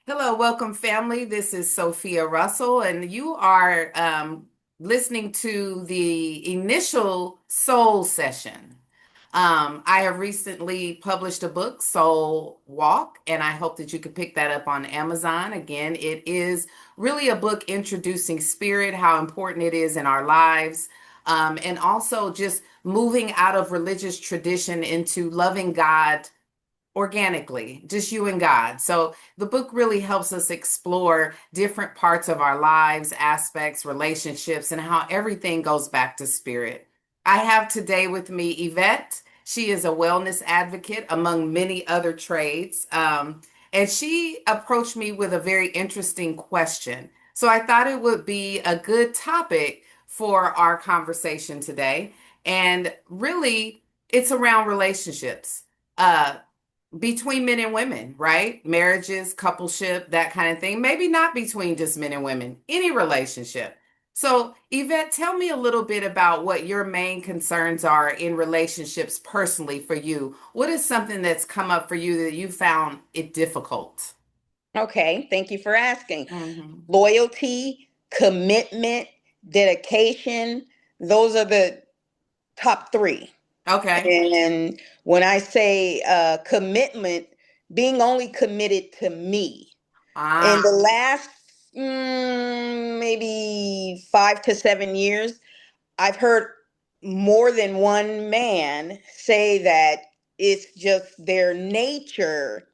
Hello, welcome family. This is Sophia Russell, and you are listening to the initial Soul session. I have recently published a book, Soul Walk, and I hope that you could pick that up on Amazon. Again, it is really a book introducing spirit, how important it is in our lives, and also just moving out of religious tradition into loving God organically, just you and God. So the book really helps us explore different parts of our lives, aspects, relationships, and how everything goes back to spirit. I have today with me Yvette. She is a wellness advocate among many other trades. And she approached me with a very interesting question. So I thought it would be a good topic for our conversation today. And really, it's around relationships. Between men and women, right? Marriages, coupleship, that kind of thing. Maybe not between just men and women, any relationship. So, Yvette, tell me a little bit about what your main concerns are in relationships personally for you. What is something that's come up for you that you found it difficult? Okay, thank you for asking. Hmm. Loyalty, commitment, dedication, those are the top three. Okay. And when I say commitment, being only committed to me. In Ah, the last maybe 5 to 7 years, I've heard more than one man say that it's just their nature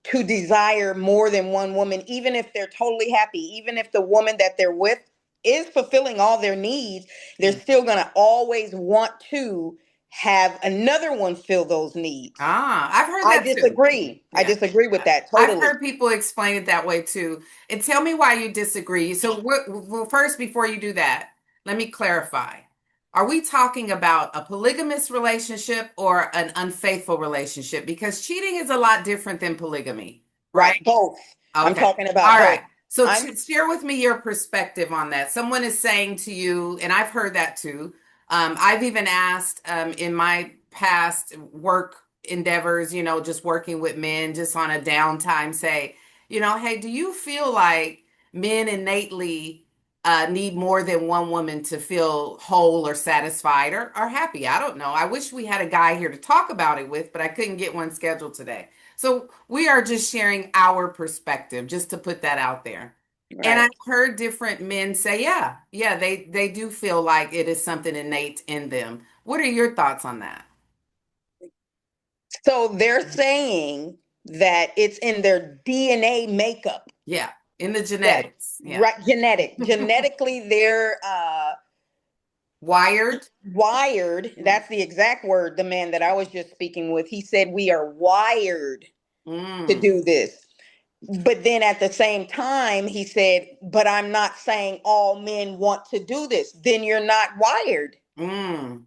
to desire more than one woman, even if they're totally happy, even if the woman that they're with is fulfilling all their needs, they're yeah. still going to always want to have another one fill those needs. I've heard I that too. disagree. I Yeah. disagree with that I've totally. heard people explain it that way too. And tell me why you disagree. So, well, first, before you do that, let me clarify. Are we talking about a polygamous relationship or an unfaithful relationship? Because cheating is a lot different than polygamy, right? Right. Both. I'm Okay. talking about All right. both. So, I'm share with me your perspective on that. Someone is saying to you, and I've heard that too. I've even asked in my past work endeavors, just working with men just on a downtime, say, hey, do you feel like men innately need more than one woman to feel whole or satisfied or happy? I don't know. I wish we had a guy here to talk about it with, but I couldn't get one scheduled today. So we are just sharing our perspective, just to put that out there. And right. I've heard different men say, yeah, they do feel like it is something innate in them. What are your thoughts on that? So they're saying that it's in their DNA makeup. Yeah, in the That genetics. Yeah. right, genetically they're Wired. wired. That's the exact word. The man that I was just speaking with, he said we are wired to Mm, do this. But then at the same time, he said, but I'm not saying all men want to do this. Then you're not wired. mm.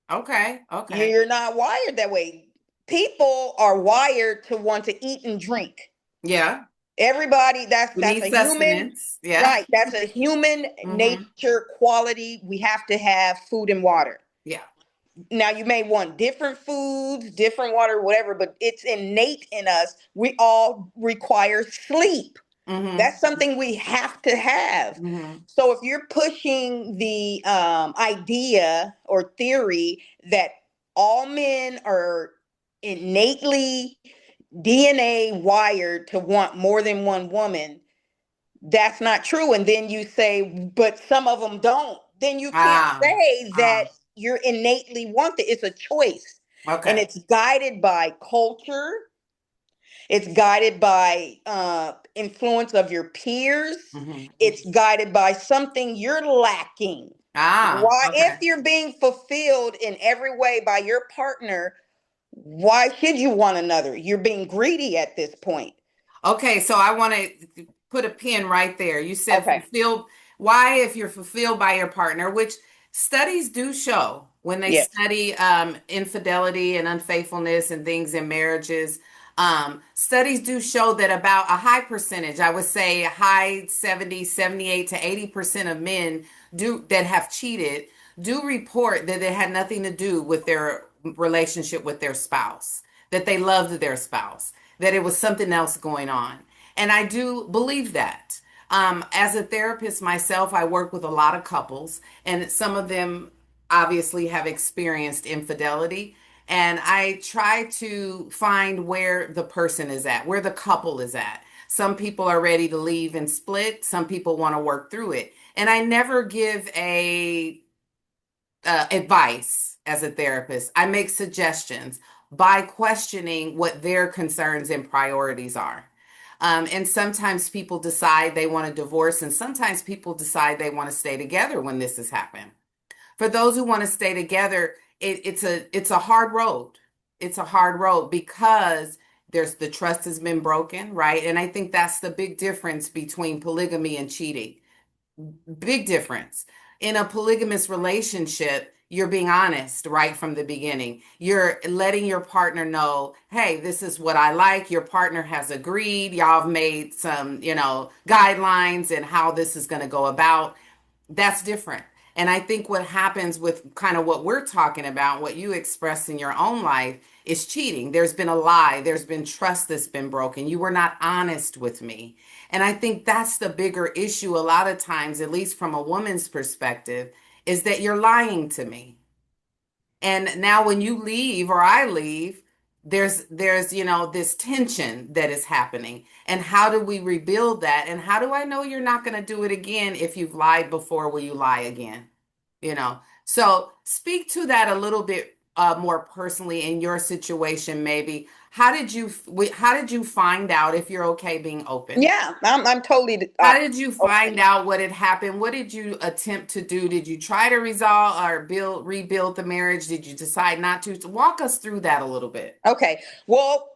Okay, okay. You're not wired that way. People are wired to want to eat and drink. Yeah, Everybody, we that's need a human, sustenance. Yeah. right? That's a human Hmm. nature quality. We have to have food and water. Yeah. Now you may want different foods, different water, whatever, but it's innate in us. We all require sleep. Hmm. That's something we have to have. Hmm. So if you're pushing the idea or theory that all men are innately DNA wired to want more than one woman, that's not true. And then you say, but some of them don't. Then you can't Ah, say that ah. you're innately want it. It's a choice. And Okay. it's guided by culture. It's guided by influence of your peers. Hmm. It's guided by something you're lacking. Ah, Why, if okay. you're being fulfilled in every way by your partner, why should you want another? You're being greedy at this point. Okay, so I want to put a pin right there. You said Okay. fulfilled. Why, if you're fulfilled by your partner, which studies do show when they Yes. study infidelity and unfaithfulness and things in marriages, studies do show that about a high percentage, I would say a high 70, 78 to 80% of men do that have cheated do report that it had nothing to do with their relationship with their spouse, that they loved their spouse, that it was something else going on. And I do believe that. As a therapist myself, I work with a lot of couples, and some of them obviously have experienced infidelity. And I try to find where the person is at, where the couple is at. Some people are ready to leave and split, some people want to work through it. And I never give a advice as a therapist. I make suggestions by questioning what their concerns and priorities are. And sometimes people decide they want a divorce, and sometimes people decide they want to stay together when this has happened. For those who want to stay together, it's a hard road. It's a hard road because there's the trust has been broken, right? And I think that's the big difference between polygamy and cheating. Big difference. In a polygamous relationship, you're being honest right from the beginning. You're letting your partner know, hey, this is what I like. Your partner has agreed. Y'all have made some, guidelines and how this is going to go about. That's different. And I think what happens with kind of what we're talking about, what you express in your own life, is cheating. There's been a lie, there's been trust that's been broken. You were not honest with me. And I think that's the bigger issue a lot of times, at least from a woman's perspective, is that you're lying to me. And now when you leave or I leave, there's this tension that is happening. And how do we rebuild that? And how do I know you're not going to do it again? If you've lied before, will you lie again? So speak to that a little bit more personally in your situation. Maybe how did you find out, if you're okay being open? Yeah, I'm totally How did you find open. out what had happened? What did you attempt to do? Did you try to resolve or rebuild the marriage? Did you decide not to? Walk us through that a little bit. Okay. Well,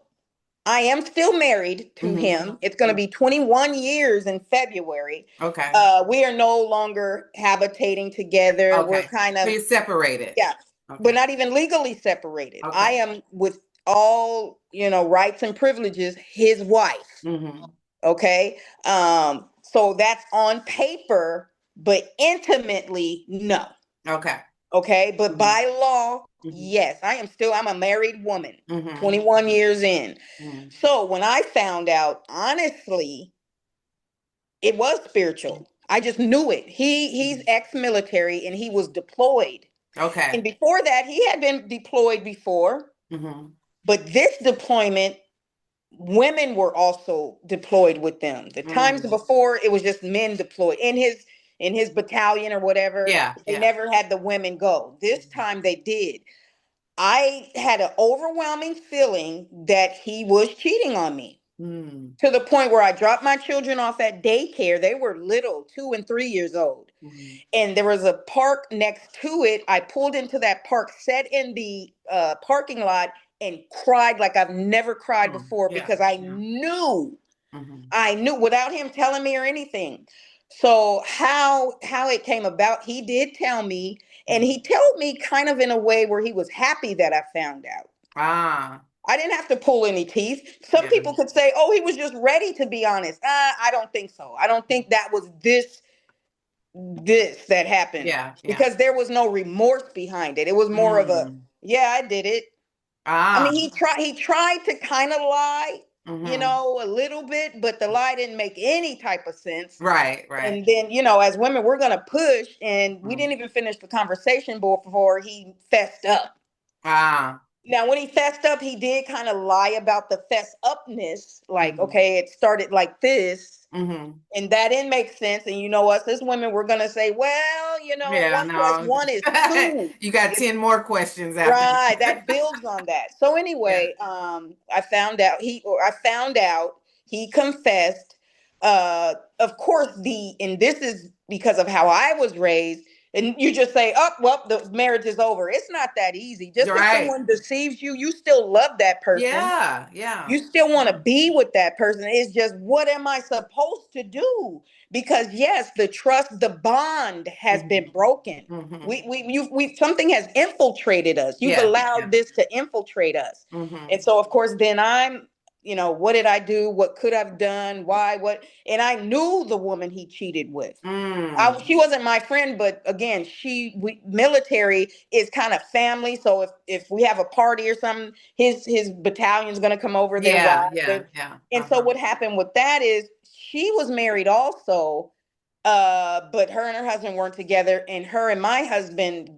I am still married to Hmm. him. It's going to be 21 years in February. Okay. We are no longer habitating together. We're Okay. kind So of, you're separated. yeah, but Okay. not even legally separated. I Okay. am with all, rights and privileges, his wife. Hmm. Okay. So that's on paper, but intimately, no. Okay. Okay. But Hmm. by law, Hmm. yes, I'm a married woman, Hmm. 21 years in. Hmm. So when I found out, honestly, it was spiritual. I just knew it. He's Hmm. ex-military and he was deployed. And Okay. before that, he had been deployed before, Hmm. but this deployment, women were also deployed with them. The times Mm. before, it was just men deployed in his battalion or whatever. Yeah. They Yeah. never had the women go. This Hmm. time they did. I had an overwhelming feeling that he was cheating on me, Mm. to the point where I dropped my children off at daycare. They were little, 2 and 3 years old. Mm. And there was a park next to it. I pulled into that park, sat in the parking lot, and cried like I've never cried Oh, before, yeah. because I Yeah. knew, Hmm. without him telling me or anything. So how it came about, he did tell me, and Hmm. he told me kind of in a way where he was happy that I found out. Ah. I didn't have to pull any teeth. Some Yeah. people could say, "Oh, he was just ready to be honest." I don't think so. I don't think that was this that happened, Yeah. Yeah. because there was no remorse behind it. It was more of a, Mm. "Yeah, I did it." I mean, Ah. he tried to kind of lie, Hmm. a little bit, but the lie didn't make any type of sense. Right. Right. And then, as women, we're gonna push, and we Mm. didn't even finish the conversation before he fessed up. Ah. Now, when he fessed up, he did kind of lie about the fess upness. Like, Hmm. okay, it started like this, Hmm. and that didn't make sense. And us as women, we're gonna say, well, Yeah. one plus No. one is two. You got It's 10 more questions after right. that. That builds on that. So Yeah. anyway, I found out he confessed. Of course, and this is because of how I was raised. And you just say, "Oh, well, the marriage is over." It's not that easy. Just because Right. someone deceives you, you still love that person. Yeah. Yeah. You still want to Yeah. be with that person. It's just, what am I supposed to do? Because yes, the trust, the bond has been Hmm. broken. Hmm. We something has infiltrated us. You've Yeah. Yeah. allowed this to infiltrate us. Hmm. And so of course then I'm, what did I do? What could I've done? Why? What? And I knew the woman he cheated with. Mm. She wasn't my friend, but again, military is kind of family. So if we have a party or something, his battalion's gonna come over, their Yeah, wives, yeah, yeah. and so Uh-huh. what happened with that is she was married also, but her and her husband weren't together, and her and my husband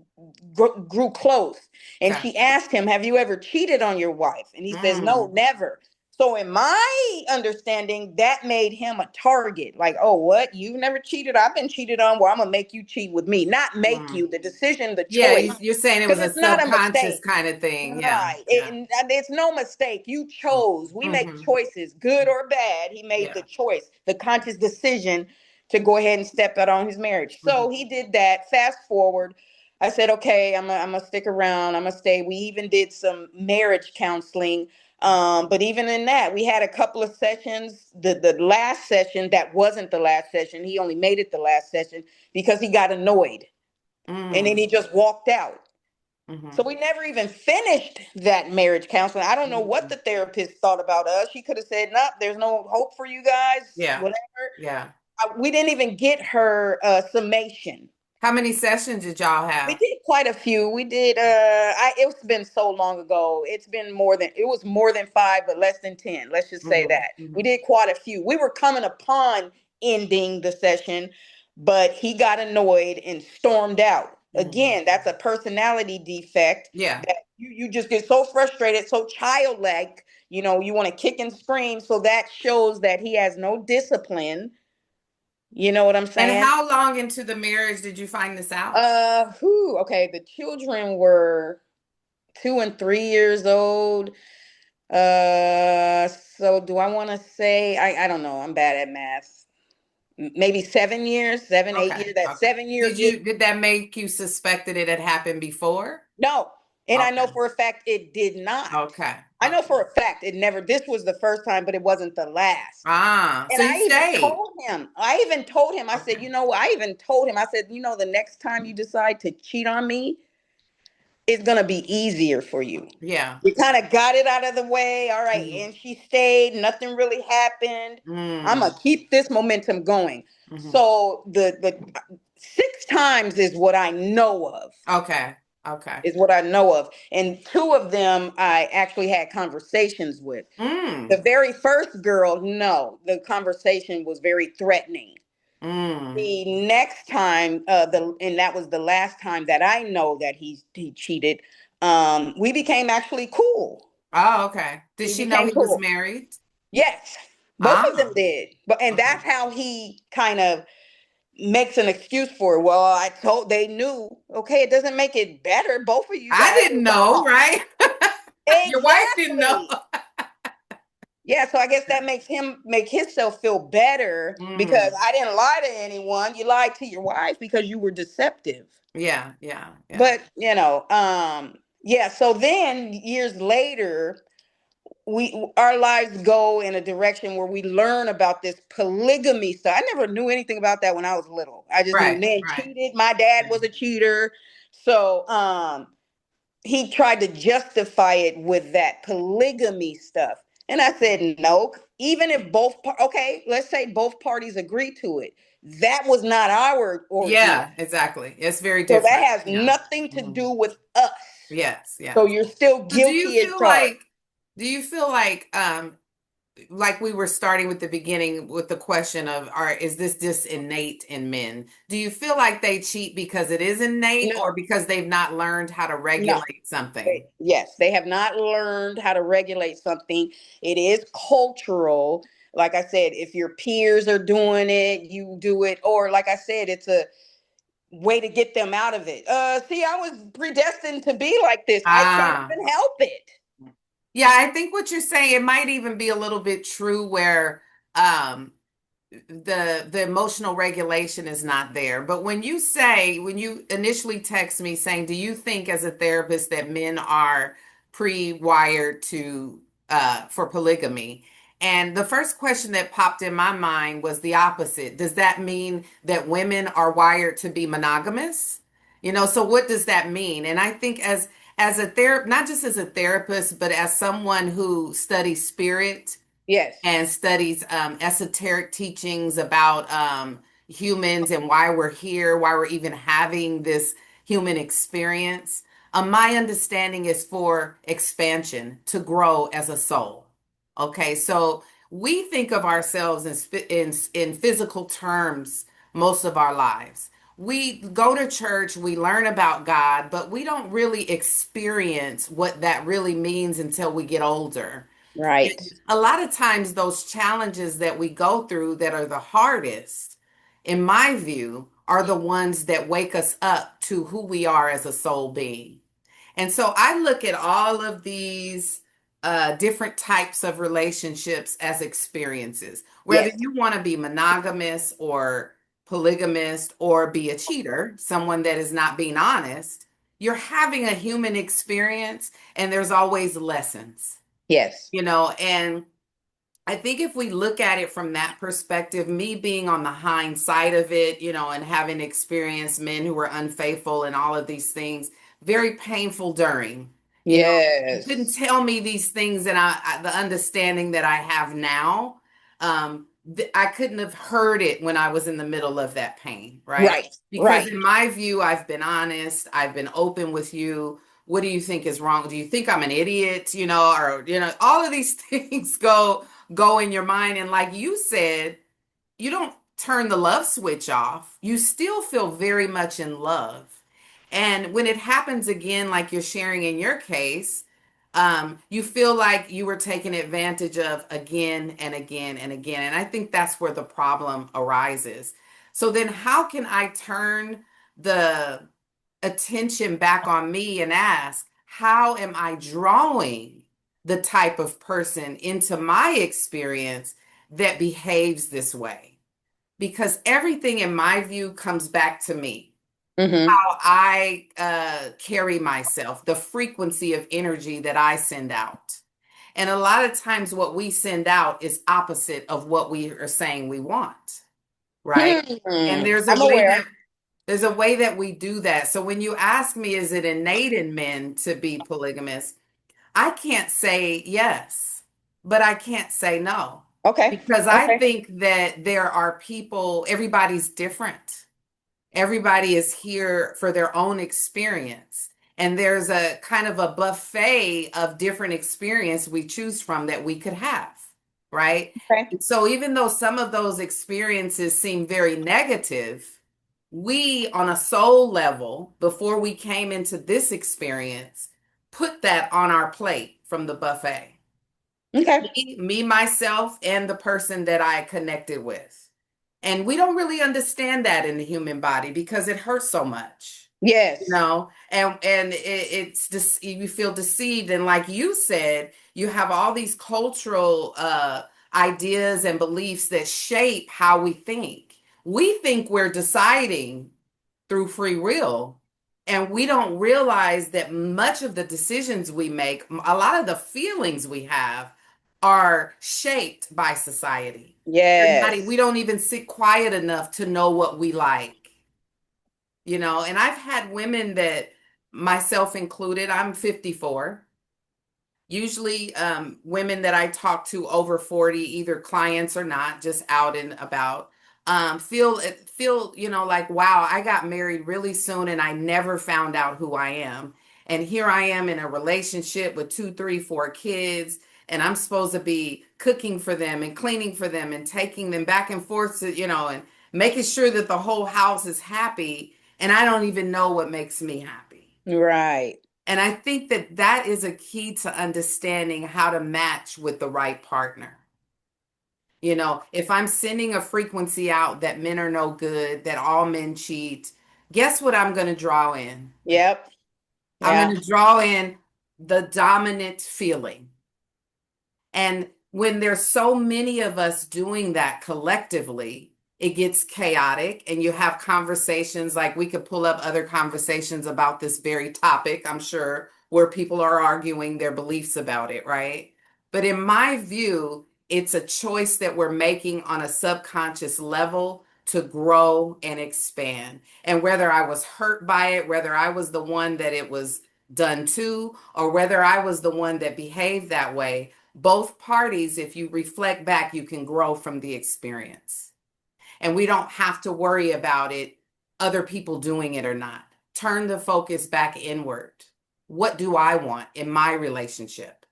grew close. And Okay. she asked him, "Have you ever cheated on your wife?" And he says, "No, Mm. never." So, in my understanding, that made him a target. Like, oh, what? You've never cheated? I've been cheated on. Well, I'm gonna make you cheat with me. Not make Mm. you. The decision, the Yeah, choice, you're saying it was because a it's not a subconscious mistake. kind of thing. Yeah, Right. yeah. It's no mistake. You chose. We make Mm-hmm. choices, good or bad. He made the Yeah. choice, the conscious decision to go ahead and step out on his marriage. Mm-hmm. So he did that. Fast forward, I said, okay, I'm gonna stick around. I'm gonna stay. We even did some marriage counseling. But even in that, we had a couple of sessions. The last session, that wasn't the last session. He only made it the last session because he got annoyed. And then Mm. he just walked out. So Mm-hmm. we never even finished that marriage counseling. I don't know what Mm. the therapist thought about us. She could have said, "Nope, there's no hope for you guys." Yeah, Whatever. yeah. We didn't even get her summation. How many sessions did y'all We have? did quite a few. We did. It's been so long ago. It was more than five, but less than 10. Let's just say Mm-hmm. that we Mm-hmm. did quite a few. We were coming upon ending the session, but he got annoyed and stormed out. Mm-hmm. Again, that's a personality defect Yeah. that you just get so frustrated, so childlike. You want to kick and scream. So that shows that he has no discipline. You know what I'm And saying? how long into the marriage did you find this out? Okay. The children were 2 and 3 years old. So do I want to say I don't know. I'm bad at math. Maybe 7 years, seven, eight Okay, years. That okay. 7 year good. Did that make you suspect that it had happened before? No, and I know Okay. for a fact it did not. Okay. I know Okay. for a fact it never. This was the first time, but it wasn't the last. Ah, And so you I even stayed. told him. I even told him. I said, Okay. I even told him. I said, the next time you decide to cheat on me, it's gonna be easier for you. Yeah. You kind of got it out of the way. All right. Mm-hmm. And she stayed. Nothing really happened. I'm Mm. gonna keep this momentum going. Mm-hmm. So the 6 times is what I know of. Okay. Okay. Is what I know of. And two of them I actually had conversations with. The Mm. very first girl, no, the conversation was very threatening. Mm. The next time, and that was the last time that I know that he cheated. We became actually cool. Oh, okay. Did We she know became he was cool. married? Yes, both of them Ah, did. And okay. that's how he kind of makes an excuse for it. Well, I told they knew. Okay, it doesn't make it better. Both of you I guys didn't are know, wrong. right? Your wife didn't know. Exactly. Yeah, so I guess that makes him make himself feel better because Mm. I didn't lie to anyone. You lied to your wife because you were deceptive. Yeah, yeah, yeah. But yeah. So then years later, we our lives go in a direction where we learn about this polygamy stuff. I never knew anything about that when I was little. I just knew Right, men right. cheated. My dad was a cheater. So he tried to justify it with that polygamy stuff. And I said, no, even if okay, let's say both parties agree to it. That was not our ordeal. Yeah, exactly. It's very So that different. has Yeah. nothing to Mhm. do with us. Yes, So yes. you're still So guilty as charged. do you feel like we were starting with the beginning with the question of are is this just innate in men? Do you feel like they cheat because it is innate or No, because they've not learned how to no. regulate something? Yes, they have not learned how to regulate something. It is cultural. Like I said, if your peers are doing it, you do it. Or like I said, it's a way to get them out of it. See, I was predestined to be like this. I can't Ah. even help it. Yeah, I think what you're saying, it might even be a little bit true where um the emotional regulation is not there. But when you initially text me saying, do you think as a therapist that men are pre-wired to for polygamy? And the first question that popped in my mind was the opposite. Does that mean that women are wired to be monogamous? So what does that mean? And I think as a not just as a therapist, but as someone who studies spirit Yes. and studies esoteric teachings about humans and why we're here, why we're even having this human experience. My understanding is for expansion, to grow as a soul. Okay, so we think of ourselves in physical terms most of our lives. We go to church, we learn about God, but we don't really experience what that really means until we get older. Right. And a lot of times, those challenges that we go through that are the hardest, in my view, are the ones that wake us up to who we are as a soul being. And so I look at all of these different types of relationships as experiences, whether Yes. you want to be monogamous or polygamist or be a cheater, someone that is not being honest. You're having a human experience, and there's always lessons, Yes. and I think if we look at it from that perspective, me being on the hind side of it, and having experienced men who were unfaithful and all of these things, very painful during, you know, you couldn't Yes. tell me these things, and the understanding that I have now, I couldn't have heard it when I was in the middle of that pain, right? Right. Because Right. in my view, I've been honest, I've been open with you. What do you think is wrong? Do you think I'm an idiot? Or all of these things go in your mind. And like you said, you don't turn the love switch off. You still feel very much in love. And when it happens again, like you're sharing in your case, you feel like you were taken advantage of again and again and again. And I think that's where the problem arises. So then, how can I turn the attention back on me and ask, how am I drawing the type of person into my experience that behaves this way? Because everything in my view comes back to me. Mm-hmm. How I carry myself, the frequency of energy that I send out. And a lot of times, what we send out is opposite of what we are saying we want, right? And I'm aware. there's a way that we do that. So when you ask me, is it innate in men to be polygamous? I can't say yes, but I can't say no. Okay. Because I Okay. think that there are people, everybody's different. Everybody is here for their own experience. And there's a kind of a buffet of different experience we choose from that we could have, right? Okay. And so even though some of those experiences seem very negative, we on a soul level, before we came into this experience, put that on our plate from the buffet. Okay. Myself, and the person that I connected with. And we don't really understand that in the human body because it hurts so much, Yes. and it's just you feel deceived. And like you said, you have all these cultural ideas and beliefs that shape how we think. We think we're deciding through free will. And we don't realize that much of the decisions we make, a lot of the feelings we have, are shaped by society. We Yes. don't even sit quiet enough to know what we like, and I've had women that, myself included, I'm 54. Usually, women that I talk to over 40, either clients or not, just out and about, feel, like, wow, I got married really soon and I never found out who I am. And here I am in a relationship with two, three, four kids, and I'm supposed to be cooking for them and cleaning for them and taking them back and forth and making sure that the whole house is happy. And I don't even know what makes me happy. Right. And I think that that is a key to understanding how to match with the right partner. If I'm sending a frequency out that men are no good, that all men cheat, guess what I'm going to draw in? Yep. I'm Yeah. going to draw in the dominant feeling. And when there's so many of us doing that collectively, it gets chaotic, and you have conversations, like we could pull up other conversations about this very topic, I'm sure, where people are arguing their beliefs about it, right? But in my view, it's a choice that we're making on a subconscious level to grow and expand. And whether I was hurt by it, whether I was the one that it was done to, or whether I was the one that behaved that way, both parties, if you reflect back, you can grow from the experience. And we don't have to worry about it, other people doing it or not. Turn the focus back inward. What do I want in my relationship?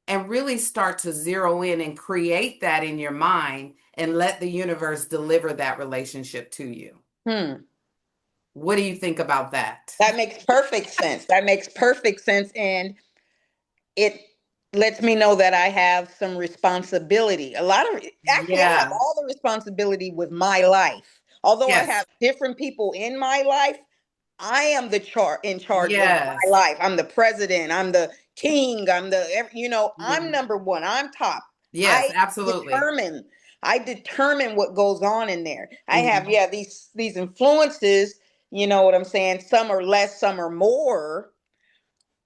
And really start to zero in and create that in your mind and let the universe deliver that relationship to you. Hmm. What do you think about that? That makes perfect sense. That makes perfect sense. And it lets me know that I have some responsibility. Actually, I have Yeah. all the responsibility with my life. Although I Yes. have different people in my life, I am in charge of my Yes. life. I'm the president. I'm the king. I'm Mhm. number one. I'm top. Yes, I absolutely. determine. I determine what goes on in there. I have, Mhm. yeah, these influences, you know what I'm saying? Some are less, some are more,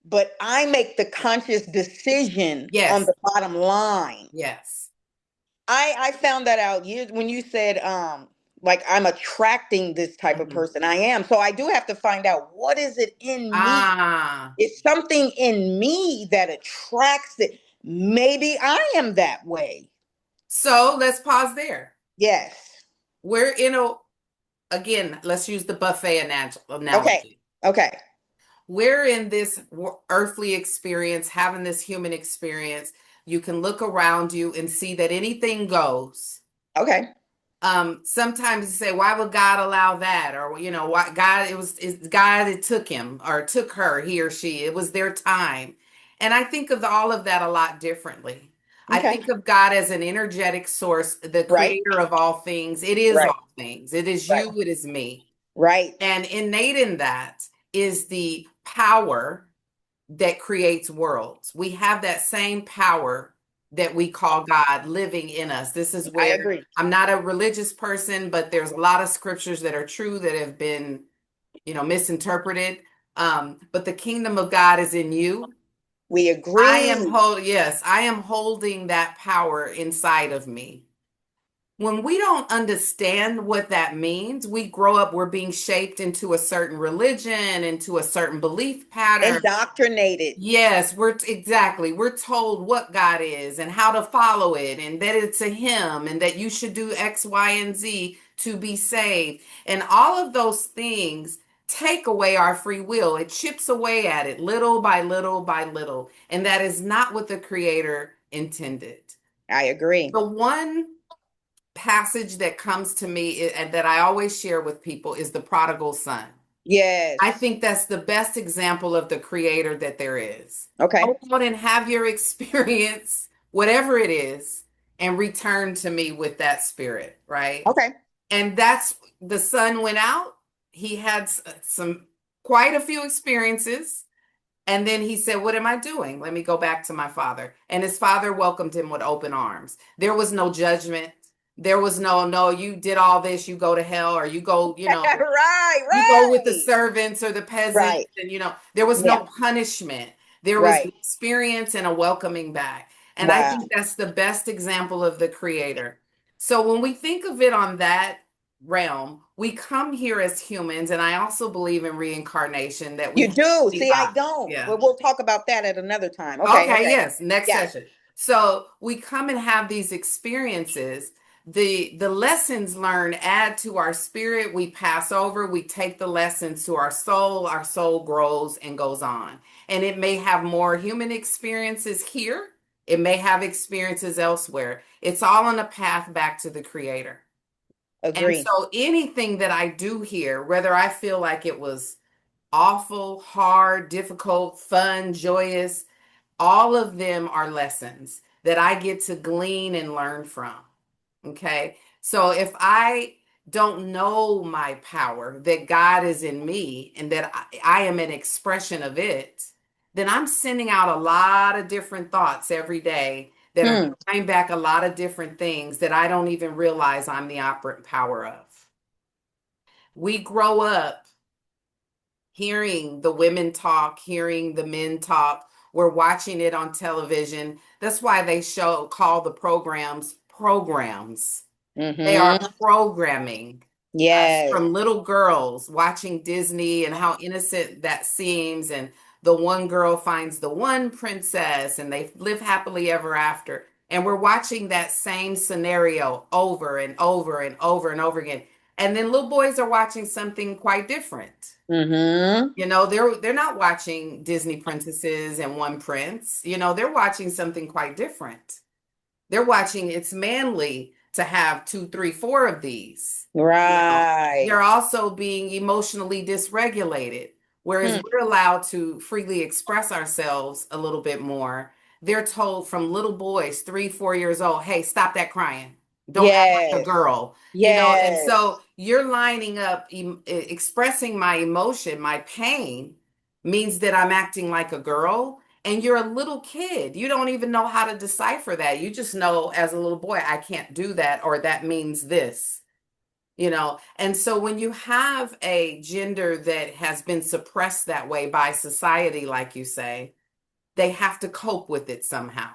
but I make the conscious decision on Yes. the bottom line. Yes. I found that out years when you said like I'm attracting this type of Mhm. person. I am. So I do have to find out what is it in me. Ah. It's something in me that attracts it. Maybe I am that way. So let's pause there. Yes. We're in a, again, let's use the buffet Okay. analogy. Okay. We're in this earthly experience, having this human experience. You can look around you and see that anything goes. Okay. Sometimes you say, why would God allow that? Or, why God, it's God that took him or took her, he or she. It was their time. And I think of all of that a lot differently. I Okay. think of God as an energetic source, the Right. creator of all things. It is Right. all things. It is Right. you, it is me. Right. And innate in that is the power that creates worlds. We have that same power that we call God living in us. This is I where agree. I'm not a religious person, but there's a lot of scriptures that are true that have been, misinterpreted. But the kingdom of God is in you. We agree. I am holding that power inside of me. When we don't understand what that means, we grow up, we're being shaped into a certain religion, into a certain belief pattern. Indoctrinated. Yes, exactly. We're told what God is and how to follow it, and that it's a Him, and that you should do X, Y, and Z to be saved. And all of those things take away our free will. It chips away at it little by little by little. And that is not what the Creator intended. I agree. The one passage that comes to me and that I always share with people is the prodigal son. I Yes. think that's the best example of the creator that there is. Okay. Go out and have your experience, whatever it is, and return to me with that spirit, right? Okay. And that's the son went out. He had some quite a few experiences. And then he said, what am I doing? Let me go back to my father. And his father welcomed him with open arms. There was no judgment. There was no, you did all this, you go to hell, or you go, Right. you go with the Right. servants or the peasants, Right. and there was Yeah. no punishment. There was an Right. experience and a welcoming back. And I Wow. think that's the best example of the creator. So when we think of it on that realm, we come here as humans, and I also believe in reincarnation, that we You have do. the See, I don't. yeah. But we'll talk about that at another time. Okay. Okay, Okay. yes, next Yeah. session. So we come and have these experiences. The lessons learned add to our spirit. We pass over, we take the lessons to our soul grows and goes on. And it may have more human experiences here. It may have experiences elsewhere. It's all on a path back to the creator. And Agree. so anything that I do here, whether I feel like it was awful, hard, difficult, fun, joyous, all of them are lessons that I get to glean and learn from. Okay. So if I don't know my power, that God is in me and that I am an expression of it, then I'm sending out a lot of different thoughts every day that are Hmm. trying back a lot of different things that I don't even realize I'm the operant power of. We grow up hearing the women talk, hearing the men talk. We're watching it on television. That's why they call the programs programs. They are Mm-hmm. programming us Yes. from little girls watching Disney and how innocent that seems, and the one girl finds the one princess and they live happily ever after. And we're watching that same scenario over and over and over and over again. And then little boys are watching something quite different. Mm-hmm. They're not watching Disney princesses and one prince. They're watching something quite different. They're watching it's manly to have two, three, four of these. Right. They're also being emotionally dysregulated, whereas Hmm. we're allowed to freely express ourselves a little bit more. They're told from little boys, 3, 4 years old, hey, stop that crying. Don't act like a Yes. girl. And Yes. so you're lining up, expressing my emotion, my pain means that I'm acting like a girl. And you're a little kid. You don't even know how to decipher that. You just know as a little boy, I can't do that, or that means this. And so when you have a gender that has been suppressed that way by society, like you say, they have to cope with it somehow.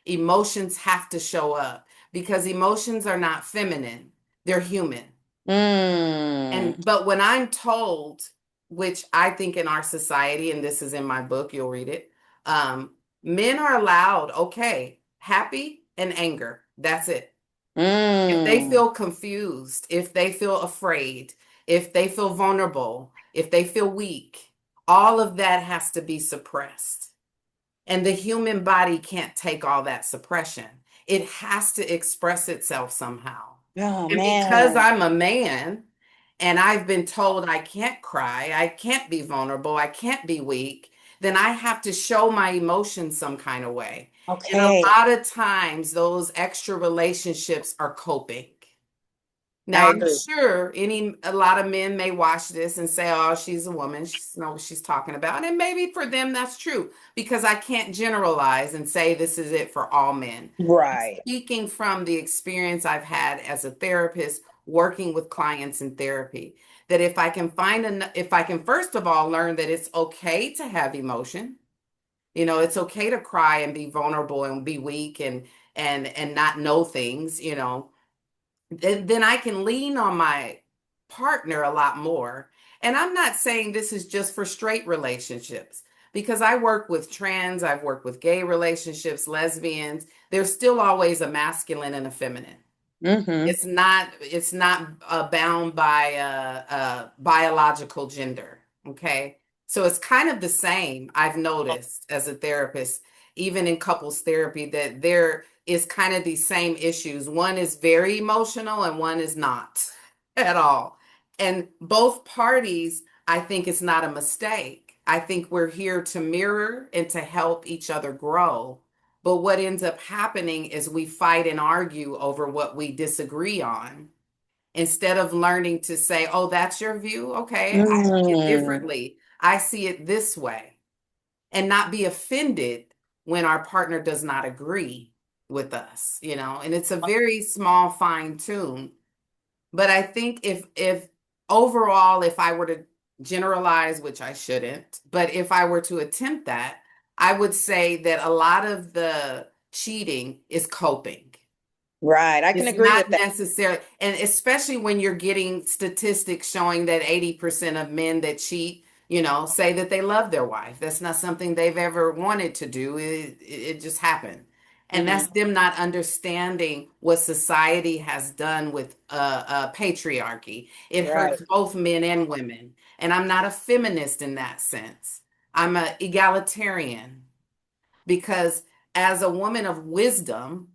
Emotions have to show up because emotions are not feminine, they're human. Mm. But when I'm told, which I think in our society, and this is in my book, you'll read it, men are allowed, okay, happy and anger. That's it. If they Mm. feel confused, if they feel afraid, if they feel vulnerable, if they feel weak, all of that has to be suppressed. And the human body can't take all that suppression. It has to express itself somehow. Oh And because man. I'm a man and I've been told I can't cry, I can't be vulnerable, I can't be weak, then I have to show my emotions some kind of way. And a Okay. lot of times, those extra relationships are coping. I Now, I'm agree. sure a lot of men may watch this and say, "Oh, she's a woman. She knows what she's talking about." And maybe for them that's true because I can't generalize and say this is it for all men. I'm Right. speaking from the experience I've had as a therapist working with clients in therapy, that if I can first of all learn that it's okay to have emotion, it's okay to cry and be vulnerable and be weak and not know things, then I can lean on my partner a lot more. And I'm not saying this is just for straight relationships because I work with trans, I've worked with gay relationships, lesbians. There's still always a masculine and a feminine. Mm-hmm. It's not bound by biological gender. Okay, so it's kind of the same. I've noticed as a therapist, even in couples therapy, that there is kind of these same issues. One is very emotional, and one is not at all. And both parties, I think, it's not a mistake. I think we're here to mirror and to help each other grow. But what ends up happening is we fight and argue over what we disagree on instead of learning to say, oh, that's your view. Okay, I see it Mm. differently. I see it this way. And not be offended when our partner does not agree with us. And it's a very small fine tune. But I think if overall, if I were to generalize, which I shouldn't, but if I were to attempt that, I would say that a lot of the cheating is coping. Right. I can It's agree not with that. necessarily, and especially when you're getting statistics showing that 80% of men that cheat, say that they love their wife. That's not something they've ever wanted to do. It just happened. And Mm-hmm. that's them not understanding what society has done with patriarchy. It Right. hurts both men and women. And I'm not a feminist in that sense. I'm an egalitarian because as a woman of wisdom,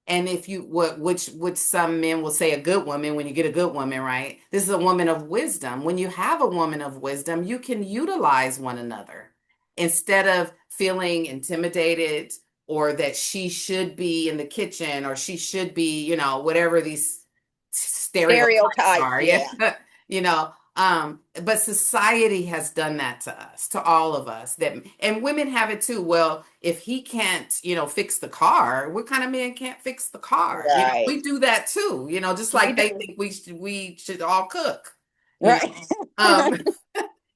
and if you what which some men will say a good woman when you get a good woman, right? This is a woman of wisdom. When you have a woman of wisdom, you can utilize one another instead of feeling intimidated or that she should be in the kitchen or she should be, whatever these stereotypes Stereotypes. are. Yeah. Yeah. But society has done that to us, to all of us. And women have it too. Well, if he can't, fix the car, what kind of man can't fix the car? Right. We do that too. Just We like they do. think we should all cook. You know, Right. um,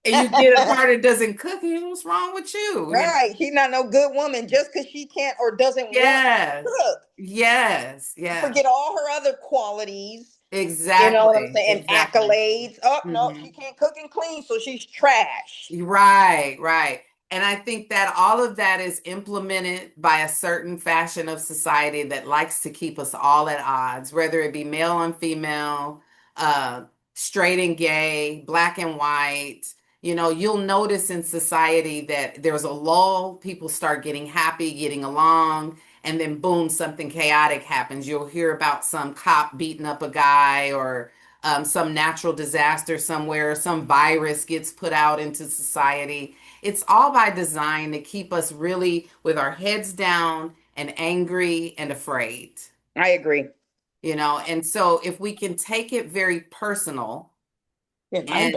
and you get a car that doesn't cook, and what's wrong with you? Right. She's not no good woman just because she can't or doesn't want to Yes, cook. yes, yeah, Forget all her other qualities. You know what I'm exactly, saying? exactly. Accolades. Oh no, Hmm. she can't cook and clean, so she's trash. Right, right. And I think that all of that is implemented by a certain fashion of society that likes to keep us all at odds, whether it be male and female, uh, straight and gay, black and white. You know, you'll notice in society that there's a lull, people start getting happy, getting along, and then boom, something chaotic happens. You'll hear about some cop beating up a guy, or some natural disaster somewhere, some virus gets put out into society. It's all by design to keep us really with our heads down and angry and afraid, I agree. you know. And so if we can take it very personal It's my and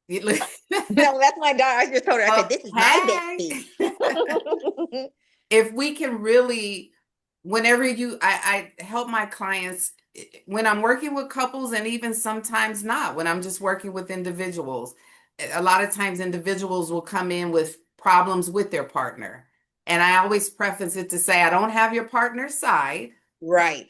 baby. No, that's my dog. I just told her, I said, oh, this is my hey. bestie. If we can really, whenever I help my clients when I'm working with couples, and even sometimes not, when I'm just working with individuals. A lot of times individuals will come in with problems with their partner. And I always preface it to say, I don't have your partner's side, Right.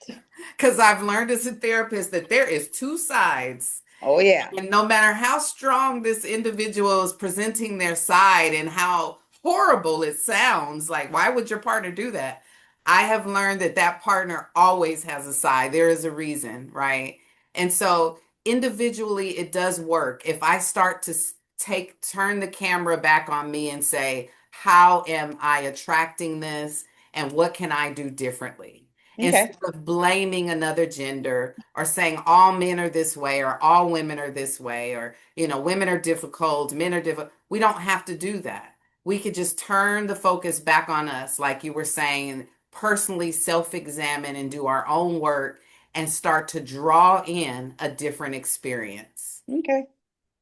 because I've learned as a therapist that there is two sides. Oh, yeah. And no matter how strong this individual is presenting their side and how horrible it sounds, like, why would your partner do that? I have learned that that partner always has a side. There is a reason, right? And so individually, it does work. If I start to turn the camera back on me and say, how am I attracting this? And what can I do differently? Okay. Instead of blaming another gender, or saying all men are this way or all women are this way, or, you know, women are difficult, men are difficult. We don't have to do that. We could just turn the focus back on us, like you were saying, and personally self-examine and do our own work and start to draw in a different experience. Okay.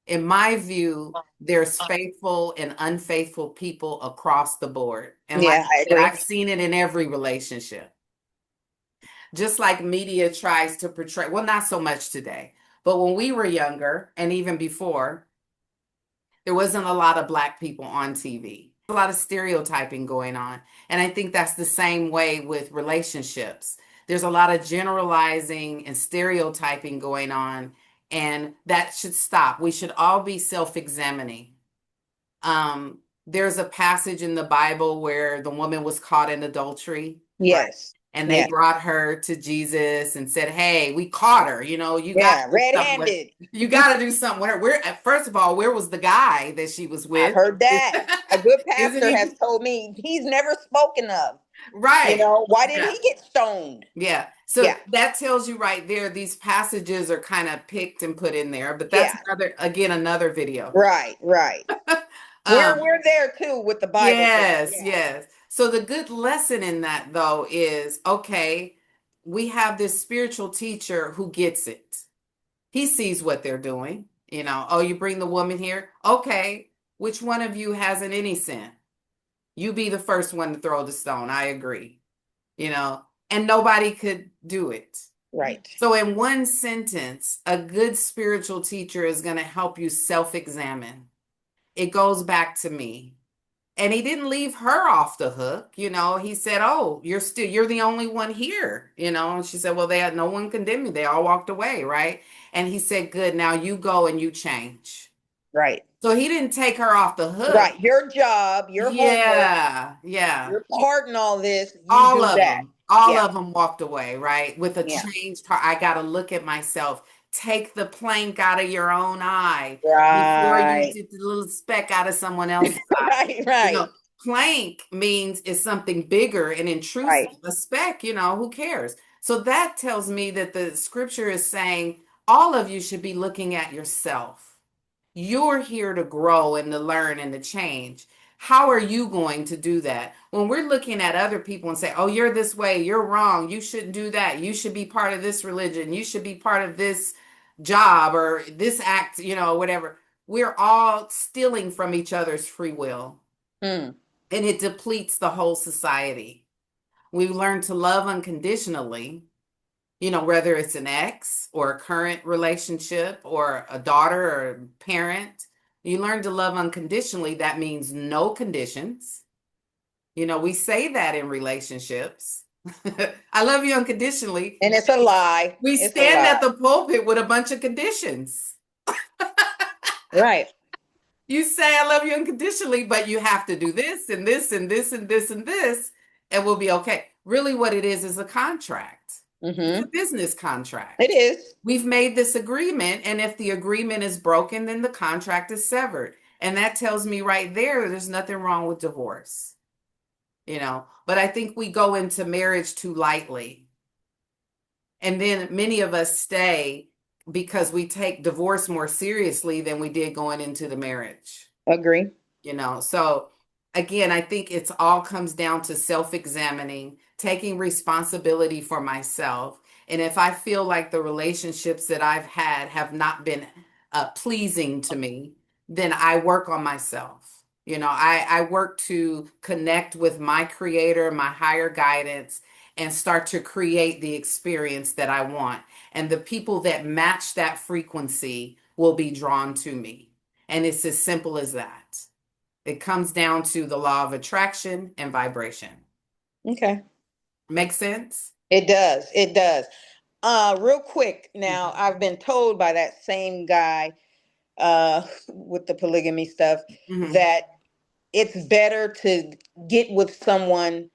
In my view, there's faithful and unfaithful people across the board. And like Yeah, I I said, agree. I've seen it in every relationship. Just like media tries to portray, well, not so much today, but when we were younger and even before, there wasn't a lot of black people on TV. A lot of stereotyping going on. And I think that's the same way with relationships. There's a lot of generalizing and stereotyping going on, and that should stop. We should all be self-examining. There's a passage in the Bible where the woman was caught in adultery, right? Yes. And they Yeah. brought her to Jesus and said, "Hey, we caught her. You know, you got Yeah. to do something with Red-handed. you got to do something with her." Where, first of all, where was the guy that she was I've with? heard that. A good Isn't pastor has he told me he's never spoken of. right? Why didn't Yeah, he get stoned? yeah. So Yeah. that tells you right there. These passages are kind of picked and put in there, but that's Yeah. another video. Right. Right. We're Um, we're there too with the Bible too. Yes, Yeah. yes. So the good lesson in that though is, okay, we have this spiritual teacher who gets it. He sees what they're doing. You know, oh, you bring the woman here. Okay, which one of you hasn't any sin? You be the first one to throw the stone. I agree. You know, and nobody could do it. Right. So in one sentence, a good spiritual teacher is going to help you self-examine. It goes back to me. And he didn't leave her off the hook. You know, he said, "Oh, you're the only one here." You know, and she said, "Well, they had no one condemned me. They all walked away, right?" And he said, "Good, now you go and you change." Right. So he didn't take her off the hook. Right. Your job, your homework, Yeah, yeah. your part in all this, you do that. All Yeah. of them walked away, right? With a Yeah. changed heart. I got to look at myself. Take the plank out of your own eye before you Right. get the little speck out of someone else's eye. Right. You Right. know, plank means it's something bigger and intrusive. Right. A speck, you know, who cares? So that tells me that the scripture is saying all of you should be looking at yourself. You're here to grow and to learn and to change. How are you going to do that? When we're looking at other people and say, "Oh, you're this way, you're wrong, you shouldn't do that, you should be part of this religion, you should be part of this job or this act," you know, whatever. We're all stealing from each other's free will, Hmm. and it depletes the whole society. We learn to love unconditionally, you know, whether it's an ex or a current relationship or a daughter or a parent. You learn to love unconditionally. That means no conditions. You know, we say that in relationships. I love you unconditionally. And it's a lie. We It's a stand at lie. the pulpit with a bunch of conditions. Right. You say I love you unconditionally, but you have to do this and this and this and this and this, and we'll be okay. Really, what it is a contract. It's a Mm-hmm. business It contract. is. We've made this agreement, and if the agreement is broken, then the contract is severed. And that tells me right there there's nothing wrong with divorce, But I think we go into marriage too lightly. And then many of us stay because we take divorce more seriously than we did going into the marriage. Agree. So again, I think it's all comes down to self-examining, taking responsibility for myself. And if I feel like the relationships that I've had have not been pleasing to me, then I work on myself. I work to connect with my creator, my higher guidance, and start to create the experience that I want. And the people that match that frequency will be drawn to me. And it's as simple as that. It comes down to the law of attraction and vibration. Okay. Make sense? It does. It does. Real quick, now Mhm. I've been told by that same guy with the polygamy stuff Mhm. that it's better to get with someone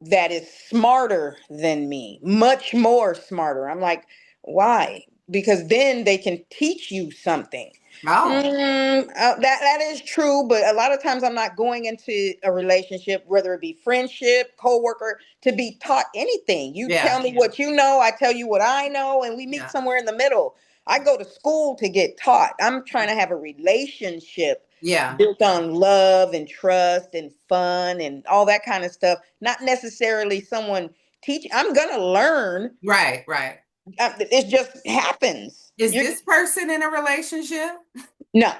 that is smarter than me, much more smarter. I'm like, why? Because then they can teach you something. Oh, That is true, but a lot of times I'm not going into a relationship, whether it be friendship, co-worker, to be taught anything. You tell yeah, me what you know, I tell you what I know, and we meet yeah, somewhere in the middle. I go to school to get taught. I'm trying to have a relationship yeah. built on love and trust and fun and all that kind of stuff. Not necessarily someone teach. I'm gonna learn. Right, right. It just happens. Is You're this person in a relationship? no.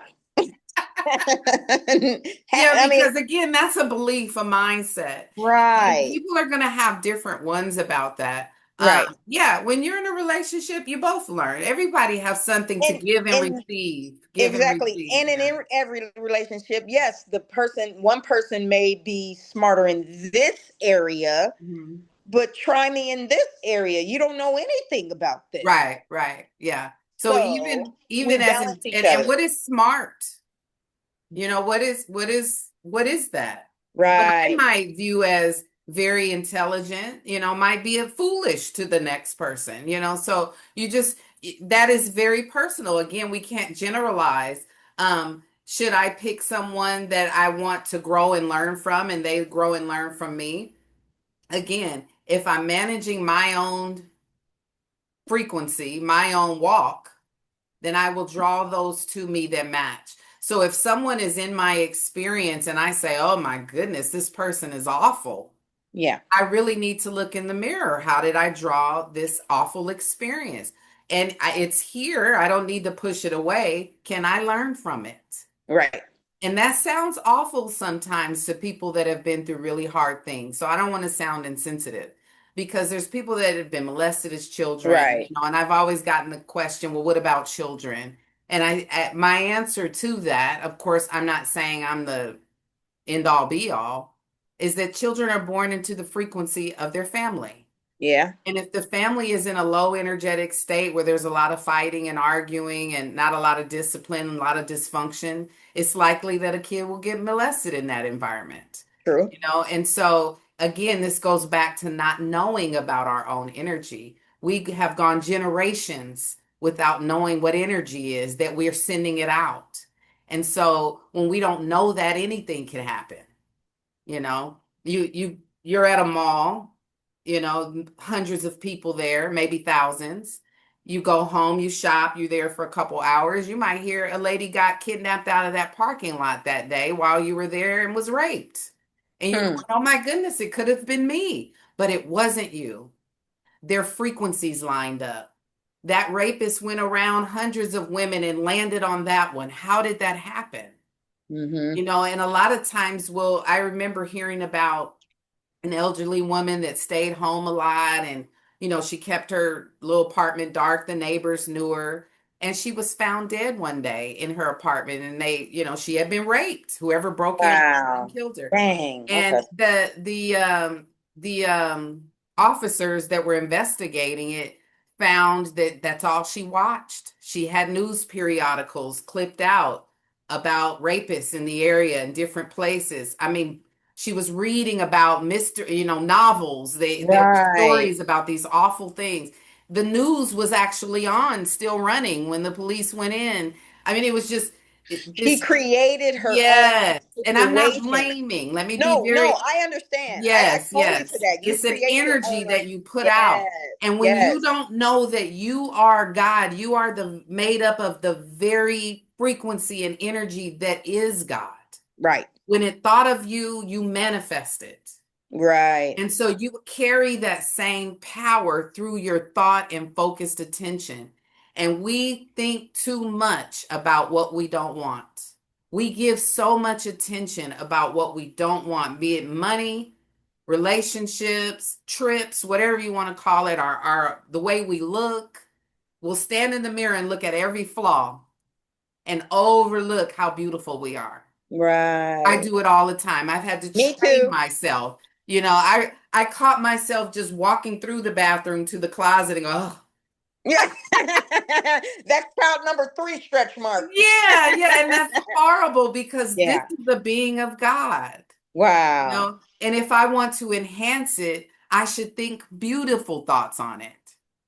Yeah, I mean, because again, that's a belief, a mindset. And right, people are going to have different ones about that. right, Yeah, when you're in a relationship, you both learn. Everybody has something to give and and receive. Give and exactly. receive. And in Yeah. every relationship, yes, one person may be smarter in this area, Mhm. but try me in this area. You don't know anything about this. Right, right. Yeah. So So even we as balance in each and other. what is smart? What is that? What I Right. might view as very intelligent, might be a foolish to the next person, So that is very personal. Again, we can't generalize. Should I pick someone that I want to grow and learn from and they grow and learn from me? Again, if I'm managing my own frequency, my own walk, then I will draw those to me that match. So if someone is in my experience and I say, oh my goodness, this person is awful, Yeah. I really need to look in the mirror. How did I draw this awful experience? And it's here. I don't need to push it away. Can I learn from it? Right. And that sounds awful sometimes to people that have been through really hard things. So I don't want to sound insensitive because there's people that have been molested as children, Right. and I've always gotten the question, well, what about children? And my answer to that, of course, I'm not saying I'm the end all be all, is that children are born into the frequency of their family. Yeah. And if the family is in a low energetic state where there's a lot of fighting and arguing and not a lot of discipline, a lot of dysfunction, it's likely that a kid will get molested in that environment. True. And so again, this goes back to not knowing about our own energy. We have gone generations without knowing what energy is, that we're sending it out. And so when we don't know that, anything can happen. You're at a mall, hundreds of people there, maybe thousands. You go home, you shop, you're there for a couple hours. You might hear a lady got kidnapped out of that parking lot that day while you were there and was raped. And you're Hmm. going, oh my goodness, it could have been me, but it wasn't you. Their frequencies lined up. That rapist went around hundreds of women and landed on that one. How did that happen? Mm-hmm. And a lot of times, I remember hearing about an elderly woman that stayed home a lot and, she kept her little apartment dark. The neighbors knew her and she was found dead one day in her apartment and she had been raped. Whoever broke in and Wow. killed her. Dang. Okay. And the officers that were investigating it found that that's all she watched. She had news periodicals clipped out about rapists in the area in different places. I mean, she was reading about novels. There were Right. stories about these awful things. The news was actually on, still running when the police went in. I mean, it was just She this. created her own Yes, and I'm not situation. blaming. Let me be No, no, very. I understand. I Yes, totally for yes. that. You It's an create your energy own. that you put Yes, out. And when you yes, don't know that you are God, you are the made up of the very frequency and energy that is God. right, When it thought of you, you manifest it. right, And so you carry that same power through your thought and focused attention. And we think too much about what we don't want. We give so much attention about what we don't want, be it money, relationships, trips, whatever you want to call it, our the way we look. We'll stand in the mirror and look at every flaw and overlook how beautiful we are. I right. do it all the time. I've had to Me train too. myself. I caught myself just walking through the bathroom to the closet and go, oh, Yeah. That's child number three stretch mark. yeah, yeah. And that's horrible because this Yeah. is the being of God, Wow. And if I want to enhance it, I should think beautiful thoughts on it,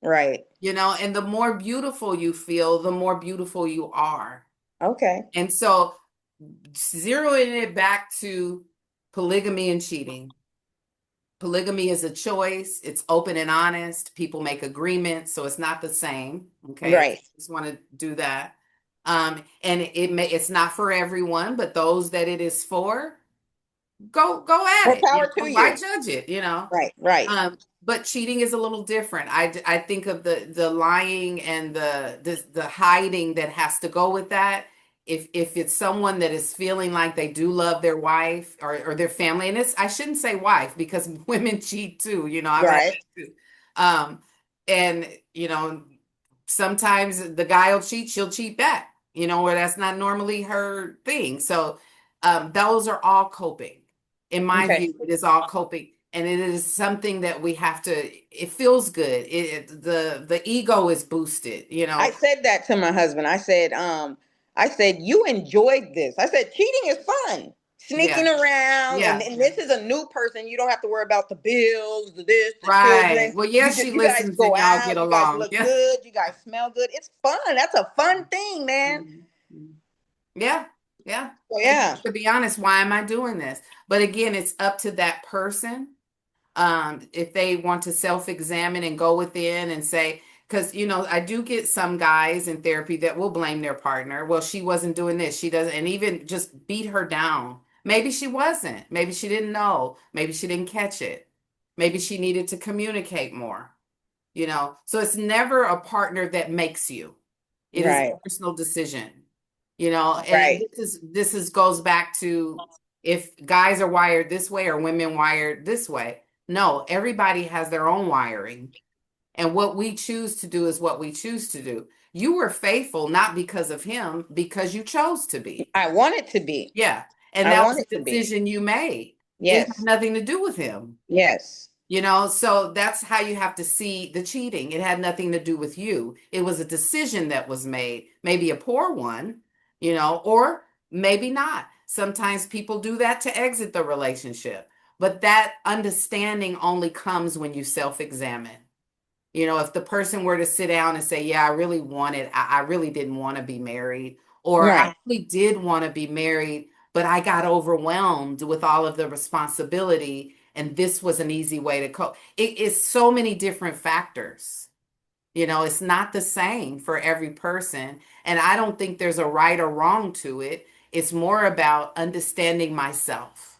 Right. and the more beautiful you feel, the more beautiful you are. Okay. And so zeroing it back to polygamy and cheating. Polygamy is a choice. It's open and honest. People make agreements, so it's not the same. Okay, Right. just want to do that. And it's not for everyone, but those that it is for, go at More it. power to Why you. judge it? Right. Right. But cheating is a little different. I think of the lying and the hiding that has to go with that. If it's someone that is feeling like they do love their wife or their family, and I shouldn't say wife because women cheat too. I've had Right. that too. Um, and sometimes the guy will cheat, she'll cheat back. Where that's not normally her thing. So those are all coping. In my Okay. view, it is all coping, and it is something that we have to. It feels good. The ego is boosted. I said that to my husband. I said, you enjoyed this. I said, cheating is fun. Yeah, Sneaking around, and, yeah, and this is a new person. You don't have to worry about the bills, the this, the children. right. Well, yeah, she You guys listens, go and y'all get out. You guys along. look Yeah. good. You guys smell good. It's fun. That's a fun thing, man. Mhm. Yeah, yeah. So And yeah, to be honest, why am I doing this? But again, it's up to that person. If they want to self-examine and go within and say, because I do get some guys in therapy that will blame their partner. Well, she wasn't doing this, she doesn't, and even just beat her down. Maybe she wasn't. Maybe she didn't know. Maybe she didn't catch it. Maybe she needed to communicate more. So it's never a partner that makes you. It is right, a personal decision. And right, this is goes back to if guys are wired this way or women wired this way. No, everybody has their own wiring. And what we choose to do is what we choose to do. You were faithful not because of him, because you chose to be. I want it to be. Yeah. And I that want was it a to be. decision you made. It had Yes, nothing to do with him. yes, So that's how you have to see the cheating. It had nothing to do with you. It was a decision that was made, maybe a poor one, or maybe not. Sometimes people do that to exit the relationship, but that understanding only comes when you self-examine. If the person were to sit down and say, yeah, I really didn't want to be married, or I right, really did want to be married, but I got overwhelmed with all of the responsibility, and this was an easy way to cope. It is so many different factors. It's not the same for every person. And I don't think there's a right or wrong to it. It's more about understanding myself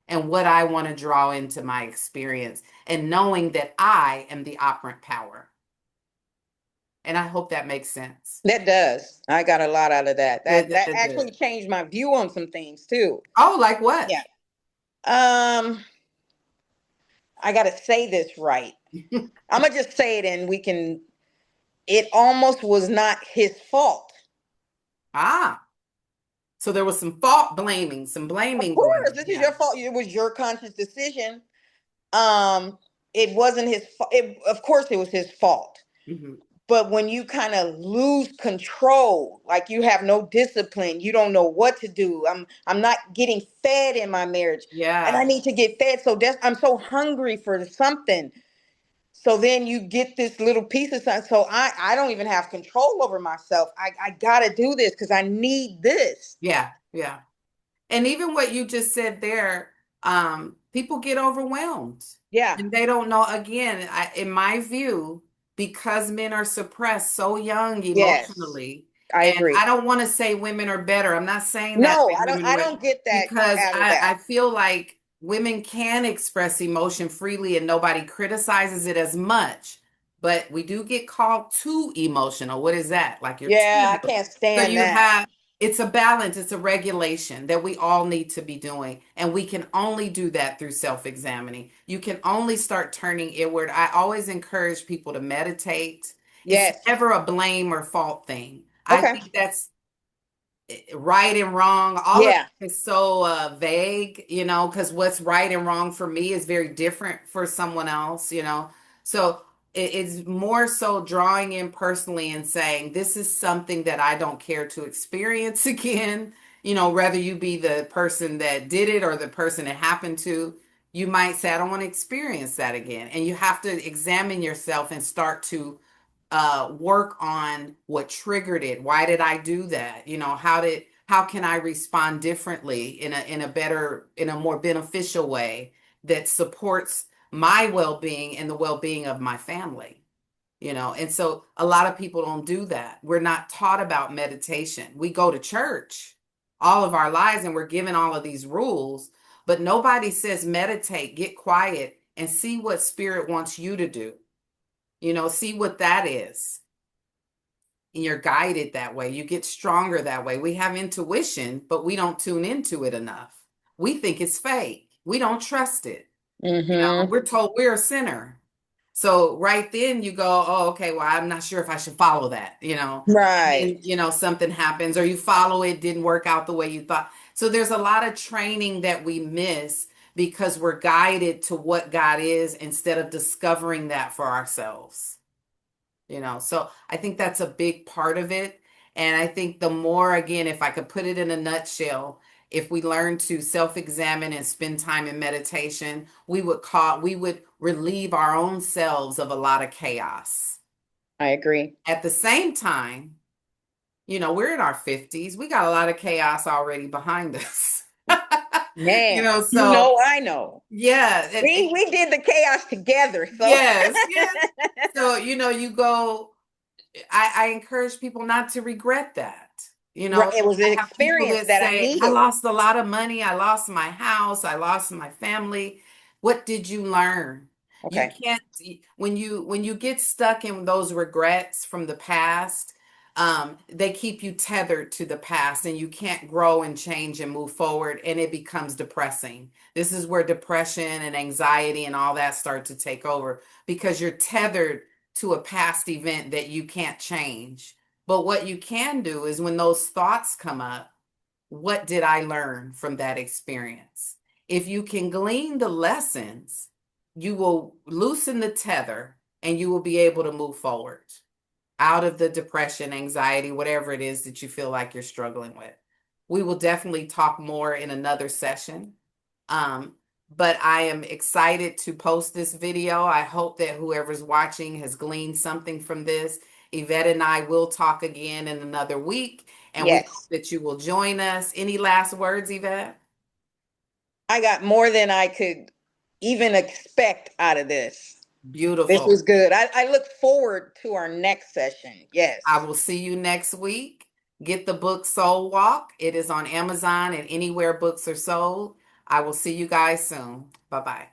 and what I want to draw into my experience and knowing that I am the operant power. And I hope that makes sense. that does. I got a lot out of that. Good, That good, good. actually changed my view on some things too. Oh, like what? Yeah. Um, I got to say this right. I'm gonna just say it, and we can. It almost was not his fault. Ah, so there was some fault blaming, some Of blaming going course, on. this is Yeah. your fault. It was your conscious decision. Um, it wasn't his fault. Of course, it was his fault. Hmm. But when you kind of lose control, like you have no discipline, you don't know what to do. I'm not getting fed in my marriage, and I Yeah. need to get fed. So I'm so hungry for something. So then you get this little piece of something. So I don't even have control over myself. I gotta do this because I need this. Yeah. Yeah. And even what you just said there, people get overwhelmed Yeah. and they don't know. Again, in my view, because men are suppressed so young Yes. emotionally, I and agree. I don't want to say women are better. I'm not saying that No, like I don't. women are I better, don't get that because out of I that. feel like women can express emotion freely and nobody criticizes it as much. But we do get called too emotional. What is that? Like you're too Yeah, I emotional. can't So stand you that. have, it's a balance, it's a regulation that we all need to be doing. And we can only do that through self examining. You can only start turning inward. I always encourage people to meditate. It's Yes. never a blame or fault thing. I Okay. think that's right and wrong. All of Yeah. it is so vague, because what's right and wrong for me is very different for someone else. So it's more so drawing in personally and saying, this is something that I don't care to experience again. Whether you be the person that did it or the person it happened to, you might say, I don't want to experience that again. And you have to examine yourself and start to work on what triggered it. Why did I do that? How can I respond differently in a more beneficial way that supports my well-being and the well-being of my family? And so a lot of people don't do that. We're not taught about meditation. We go to church all of our lives and we're given all of these rules, but nobody says meditate, get quiet, and see what spirit wants you to do. See what that is. And you're guided that way. You get stronger that way. We have intuition, but we don't tune into it enough. We think it's fake. We don't trust it. Mm-hmm. We're told we're a sinner. So right then you go, oh, okay, well, I'm not sure if I should follow that. And Right. then, something happens or you follow it, didn't work out the way you thought. So there's a lot of training that we miss because we're guided to what God is instead of discovering that for ourselves. So I think that's a big part of it. And I think the more, again, if I could put it in a nutshell, if we learn to self-examine and spend time in meditation, we would relieve our own selves of a lot of chaos. I agree. At the same time, we're in our 50s. We got a lot of chaos already behind us. Man, you So know, I know. yeah, We did the chaos together. So yes, yes. So, you go, I encourage people not to regret that. right, it was I an have people experience that that I say, I needed. lost a lot of money, I lost my house, I lost my family. What did you learn? You Okay. can't, when you get stuck in those regrets from the past, they keep you tethered to the past and you can't grow and change and move forward, and it becomes depressing. This is where depression and anxiety and all that start to take over because you're tethered to a past event that you can't change. But what you can do is when those thoughts come up, what did I learn from that experience? If you can glean the lessons, you will loosen the tether and you will be able to move forward out of the depression, anxiety, whatever it is that you feel like you're struggling with. We will definitely talk more in another session. Um, but I am excited to post this video. I hope that whoever's watching has gleaned something from this. Yvette and I will talk again in another week, and we hope Yes. that you will join us. Any last words, Yvette? I got more than I could even expect out of this. This was Beautiful. good. I look forward to our next session. I Yes. will see you next week. Get the book Soul Walk. It is on Amazon and anywhere books are sold. I will see you guys soon. Bye bye.